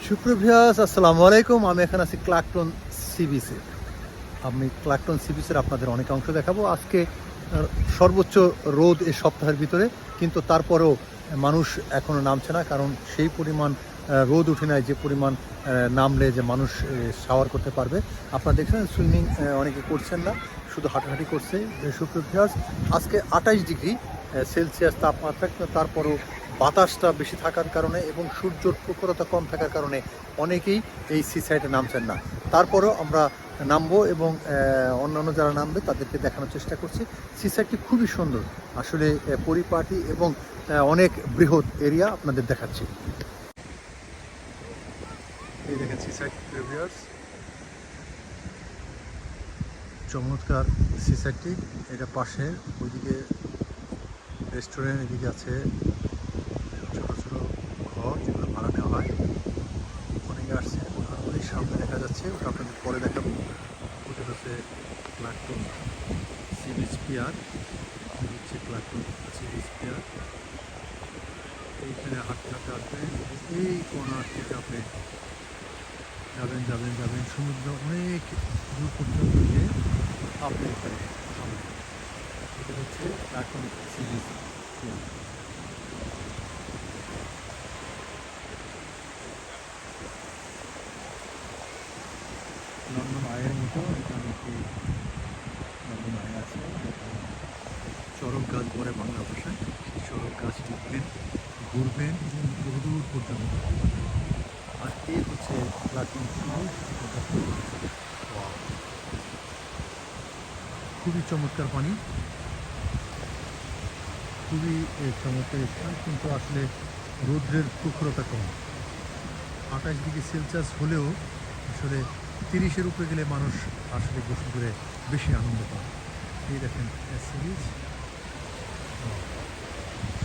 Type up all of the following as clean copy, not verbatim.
সুপ্রভিয়াস আসসালামু আলাইকুম। আমি এখানে আছি ক্লাকটন সি বিচে। আমি ক্লাকটন সি বিচের আপনাদের অনেক অংশ দেখাবো। আজকে সর্বোচ্চ রোদ এই সপ্তাহের ভিতরে, কিন্তু তারপরেও মানুষ এখনও নামছে না, কারণ সেই পরিমাণ রোদ উঠে নাই যে পরিমাণ নামলে যে মানুষ শাওয়ার করতে পারবে। আপনারা দেখছেন সুইমিং অনেকে করছেন না, শুধু হাঁটাহাঁটি করছে। সুপ্রভিয়াস আজকে 28 ডিগ্রি সেলসিয়াস তাপমাত্রা, কিন্তু তারপরও বাতাসটা বেশি থাকার কারণে এবং সূর্যর প্রখরতা কম থাকার কারণে অনেকেই এই সি সাইডে নামছেন না। তারপরেও আমরা নামবো এবং অন্যান্য যারা নামবে তাদেরকে দেখানোর চেষ্টা করছি। সি সাইডটি খুবই সুন্দর, আসলে পরিপাটি এবং অনেক বৃহৎ এরিয়া আপনাদের দেখাচ্ছি। এই দেখেন সি সাইড ভিউয়ার্স, চমৎকার সি সাইডটি। এটা পাশে ওইদিকে রেস্টুরেন্ট, এদিকে আছে ছোটো ছোটো ঘর যেগুলো ভাড়া নেওয়া হয়। অনেকে আসছে, আর ওই সামনে দেখা যাচ্ছে, ওটা আপনাদের পরে দেখাবো। ওটা হচ্ছে ক্লাকটন সি বিচ পিয়ার, হচ্ছে ক্লাকটন সি বিচ পিয়ার। এইখানে হাঁটতে হাঁটতে আসবেন, এই কর্নার থেকে আপনি যাবেন যাবেন যাবেন সমুদ্র অনেক দূর পর্যন্ত গিয়ে আপনি এখানে থামবেন। এটা হচ্ছে ক্লাকটন সি বিচ পিয়ার। লন্ডন আয়ের মতো এখানে একটি লন্ডন আয় আছে, চড়ক গাছ বলে বাংলা ভাষায়। সেই চড়ক গাছ দেখবেন, ঘুরবেন এবং বহুদূর পর্যন্ত। আর এই হচ্ছে ক্লাকটন সি বিচ। খুবই চমৎকার পানি, খুবই চমৎকার স্থান, কিন্তু আসলে রৌদ্রের প্রখরতা কম। 28 ডিগ্রি সেলসিয়াস হলেও আসলে 30-এর উপরে গেলে মানুষ আসলে গোসল করে বেশি আনন্দ পায়। এই দেখেন সি বিচ,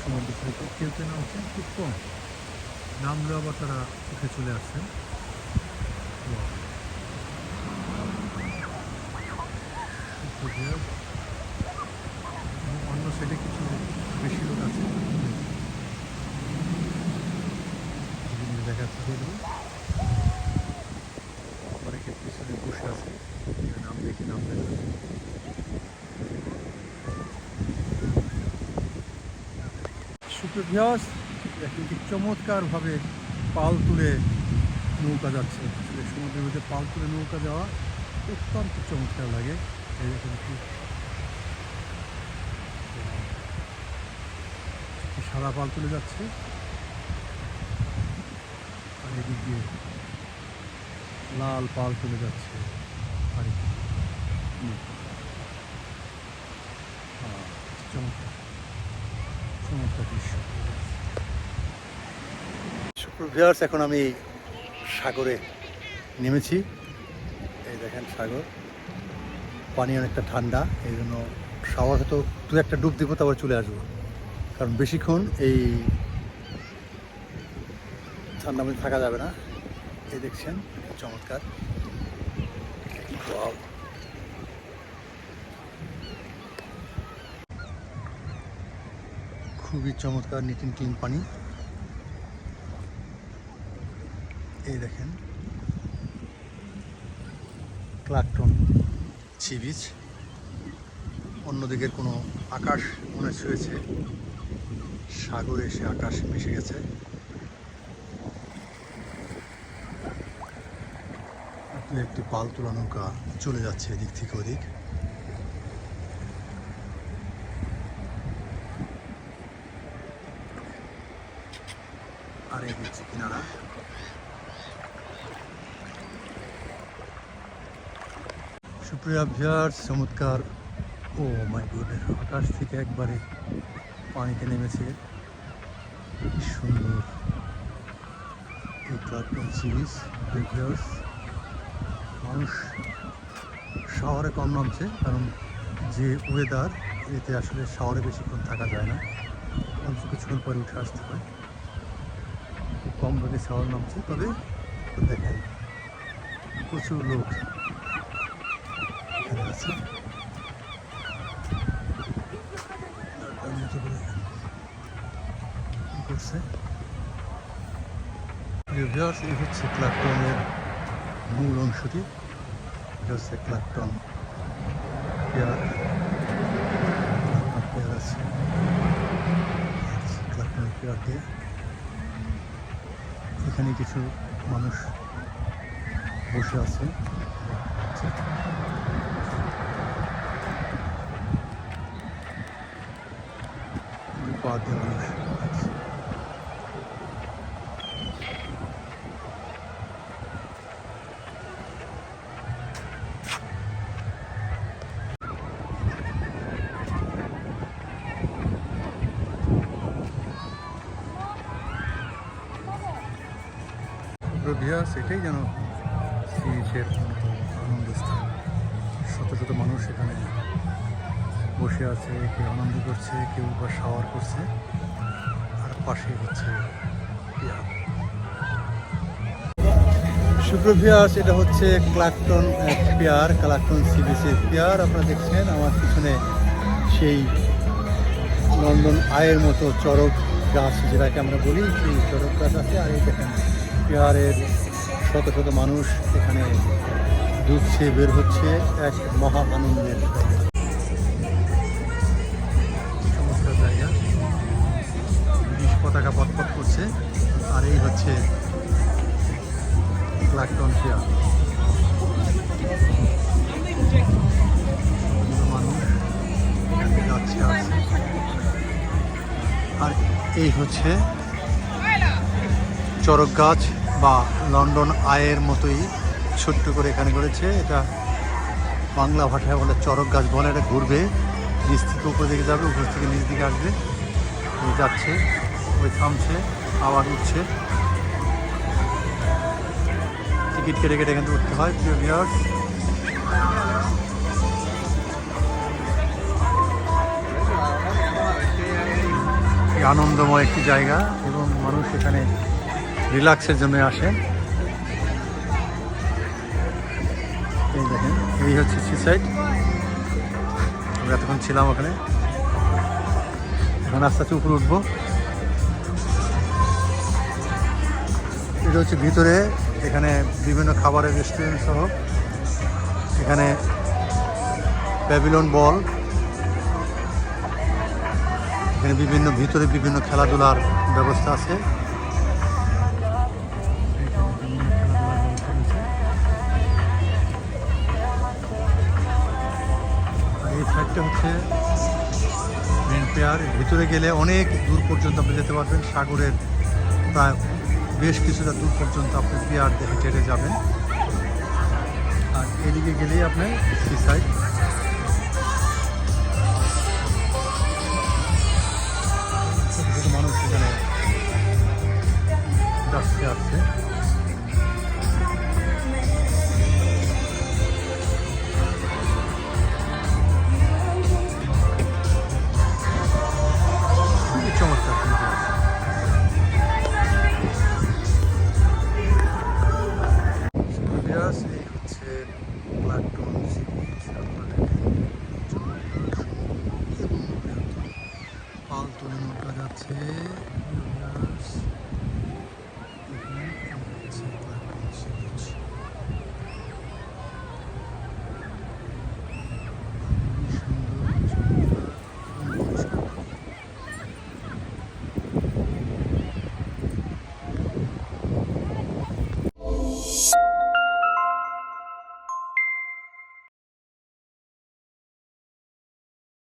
সমুদ্র সৈকত। কেউ কেউ নামছেন খুব কম, নামলেও আবার তারা উঠে চলে আসছেন। অন্য সাইডে কিছু বেশি লোক আছে, দেখাচ্ছে যেগুলো অনেকে পিছনে বসে আছে, নাম দেখে নামবে না। সুপ্রভিয়াস দেখেন কি চমৎকারভাবে পাল তুলে নৌকা যাচ্ছে। আসলে সমুদ্রের মধ্যে পাল তুলে নৌকা যাওয়া অত্যন্ত চমৎকার লাগে। এই দেখেন কি সাদা পাল তুলে যাচ্ছে, আর এদিক দিয়ে লাল পাল তুলে যাচ্ছে। আর চমৎকার চমৎকার দৃশ্য। সুপ্রভিয়ার্স এখন আমি সাগরে নেমেছি। এই দেখেন সাগর, পানি অনেকটা ঠান্ডা, এই জন্য শাওয়ার হয়তো দু একটা ডুব দিব, তারপর চলে আসবো, কারণ বেশিক্ষণ এই ঠান্ডা মধ্যে থাকা যাবে না। এই দেখছেন চমৎকার, খুবই চমৎকার নিটিন ক্লিন পানি। এই দেখেন ক্লাকটন সি বিচ। অন্যদিকের কোনো আকাশ মনে ছুঁয়েছে, সাগরে এসে আকাশ মিশে গেছে। একটি পাল তোলা নৌকা চলে যাচ্ছে এদিক থেকে ওদিক। আর এই হচ্ছে কিনারা। সুপ্রিয়া ভিউয়ার্স, চমৎকার, ও মাই গডনেস, আকাশ থেকে একবারে পানিতে নেমেছে, সুন্দর এই ক্লাকটন সি বিচ। ভিউয়ার্স, মানুষ শহরে কম নামছে, কারণ যে ওয়েদার, এতে আসলে শহরে বেশিক্ষণ থাকা যায় না, অল্প কিছুক্ষণ পরে উঠে আসতে হয়। খুব কম ভাগে শহর নামছে, তবে দেখেন প্রচুর লোক এখানে আছে। করছে ভিউয়ার্স, এই হচ্ছে ক্লাকটনের মূল অংশটি। এটা হচ্ছে ক্লাকটন পিয়ার। পিয়ার আছে, ক্লাকটন পিয়ার দিয়ে এখানে কিছু মানুষ বসে আছে। পা দিয়ে মানুষ আছে। ভিউয়ার্স, এটাই যেন সি বিচের আনন্দস্থান। শত শত মানুষ এখানে বসে আছে, কেউ আনন্দ করছে, কেউ বা শাওয়ার করছে, আর পাশে হচ্ছে পিয়ার। সুপ্রভিয়াস, এটা হচ্ছে ক্লাকটন পিয়ার, ক্লাকটন সি বিচের পিয়ার। আপনারা দেখছেন আমার পিছনে সেই লন্ডন আয়ের মতো চড়ক গাছ, যেটাকে আমরা বলি, সেই চড়ক গাছ আছে। আর এই দেখেন পিয়ারের শত শত মানুষ এখানে ঢুকছে, বের হচ্ছে, এক মহা আনন্দের চমৎকার জায়গা। ব্রিটিশ পতাকা পথপথ করছে। আর এই হচ্ছে ক্লাকটন পিয়ার। মানুষ এখানে যাচ্ছে, আসছে। আর এই হচ্ছে চড়ক গাছ বা লন্ডন আয়ের মতোই ছোট্ট করে এখানে করেছে। এটা বাংলা ভাষায় বলে চড়ক গাছ বলে। এটা ঘুরবে, নিচ থেকে উপর দিকে যাবে, উপর থেকে নিচ দিকে আসবে, ওই যাচ্ছে, ওই থামছে, আবার উঠছে। টিকিট কেটে কেটে এখান থেকে উঠতে হয়। প্রিয় ভিউয়ার্স, আনন্দময় একটি জায়গা এবং মানুষ এখানে রিল্যাক্সের জন্য আসে। এই দেখেন, এই হচ্ছে সি সাইড। আমরা এতক্ষণ ছিলাম ওখানে, এখন আস্তে আস্তে উপরে উঠবো। এটা হচ্ছে ভিতরে, এখানে বিভিন্ন খাবারের রেস্টুরেন্ট সহ, এখানে প্যাভিলিয়ন বল, এখানে বিভিন্ন ভিতরে বিভিন্ন খেলাধুলার ব্যবস্থা আছে। এই সাইডটা হচ্ছে মেন পিয়ার। ভিতরে গেলে অনেক দূর পর্যন্ত আপনি যেতে পারবেন, সাগরের প্রায় বেশ কিছুটা দূর পর্যন্ত আপনি পিয়ার দেখে হেঁটে যাবেন। আর এদিকে গেলেই আপনার সি সাইড। মানুষ এখানে যাচ্ছে, আসছে। খুবই চমৎকার। এই হচ্ছে ক্লাকটন সি বিচ। পালতোলা নৌকা যাচ্ছে।